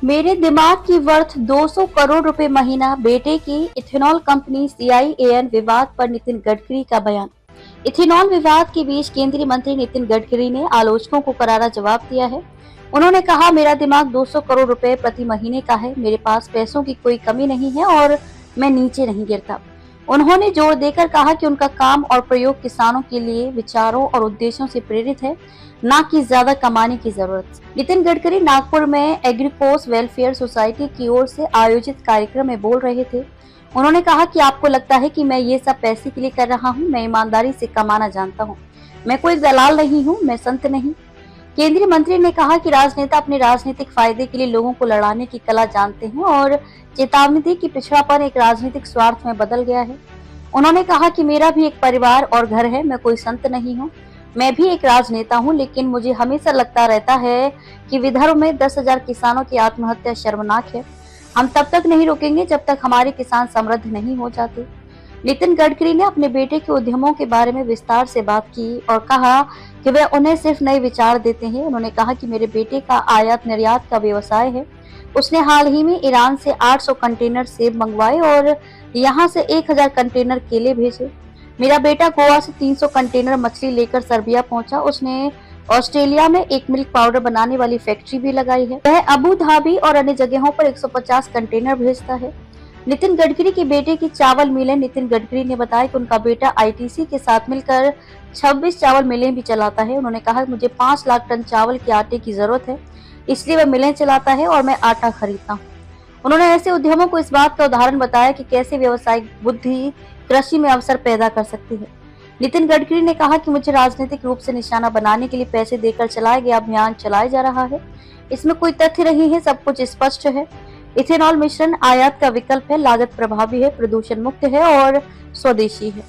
मेरे दिमाग की वर्थ 200 करोड़ रुपए महीना, बेटे की इथेनॉल कंपनी CIAN विवाद पर नितिन गडकरी का बयान। इथेनॉल विवाद के बीच केंद्रीय मंत्री नितिन गडकरी ने आलोचकों को करारा जवाब दिया है। उन्होंने कहा, मेरा दिमाग 200 करोड़ रुपए प्रति महीने का है, मेरे पास पैसों की कोई कमी नहीं है और मैं नीचे नहीं गिरता। उन्होंने जोर देकर कहा कि उनका काम और प्रयोग किसानों के लिए विचारों और उद्देश्यों से प्रेरित है, ना कि ज्यादा कमाने की जरूरत। नितिन गडकरी नागपुर में एग्रीकोस वेलफेयर सोसाइटी की ओर से आयोजित कार्यक्रम में बोल रहे थे। उन्होंने कहा कि आपको लगता है कि मैं ये सब पैसे के लिए कर रहा हूँ, मैं ईमानदारी से कमाना जानता हूँ, मैं कोई दलाल नहीं हूँ, मैं संत नहीं। केंद्रीय मंत्री ने कहा कि राजनेता अपने राजनीतिक फायदे के लिए लोगों को लड़ाने की कला जानते हैं और चेतावनी दी कि पिछड़ापन एक राजनीतिक स्वार्थ में बदल गया है। उन्होंने कहा कि मेरा भी एक परिवार और घर है, मैं कोई संत नहीं हूँ, मैं भी एक राजनेता हूँ, लेकिन मुझे हमेशा लगता रहता है कि विदर्भ में 10,000 किसानों की आत्महत्या शर्मनाक है। हम तब तक नहीं रुकेंगे जब तक हमारे किसान समृद्ध नहीं हो जाते। नितिन गडकरी ने अपने बेटे के उद्यमों के बारे में विस्तार से बात की और कहा कि वे उन्हें सिर्फ नए विचार देते हैं। उन्होंने कहा कि मेरे बेटे का आयात निर्यात का व्यवसाय है। उसने हाल ही में ईरान से 800 कंटेनर सेब मंगवाए और यहाँ से 1000 कंटेनर केले भेजे। मेरा बेटा गोवा से 300 कंटेनर मछली लेकर सर्बिया पहुंचा। उसने ऑस्ट्रेलिया में एक मिल्क पाउडर बनाने वाली फैक्ट्री भी लगाई है। वह अबू धाबी और अन्य जगहों पर 150 कंटेनर भेजता है। नितिन गडकरी के बेटे की चावल मिलें। नितिन गडकरी ने बताया कि उनका बेटा ITC के साथ मिलकर 26 चावल मिलें भी चलाता है। उन्होंने कहा, मुझे 5 लाख टन चावल के आटे की जरूरत है, इसलिए वह मिलें चलाता है और मैं आटा खरीदता हूँ। उन्होंने ऐसे उद्यमों को इस बात का उदाहरण बताया कि कैसे व्यावसायिक बुद्धि कृषि में अवसर पैदा कर सकती है। नितिन गडकरी ने कहा कि मुझे राजनीतिक रूप से निशाना बनाने के लिए पैसे देकर चलाया गया अभियान चलाया जा रहा है, इसमें कोई तथ्य नहीं है, सब कुछ स्पष्ट है। इथेनॉल मिश्रण आयात का विकल्प है, लागत प्रभावी है, प्रदूषण मुक्त है और स्वदेशी है।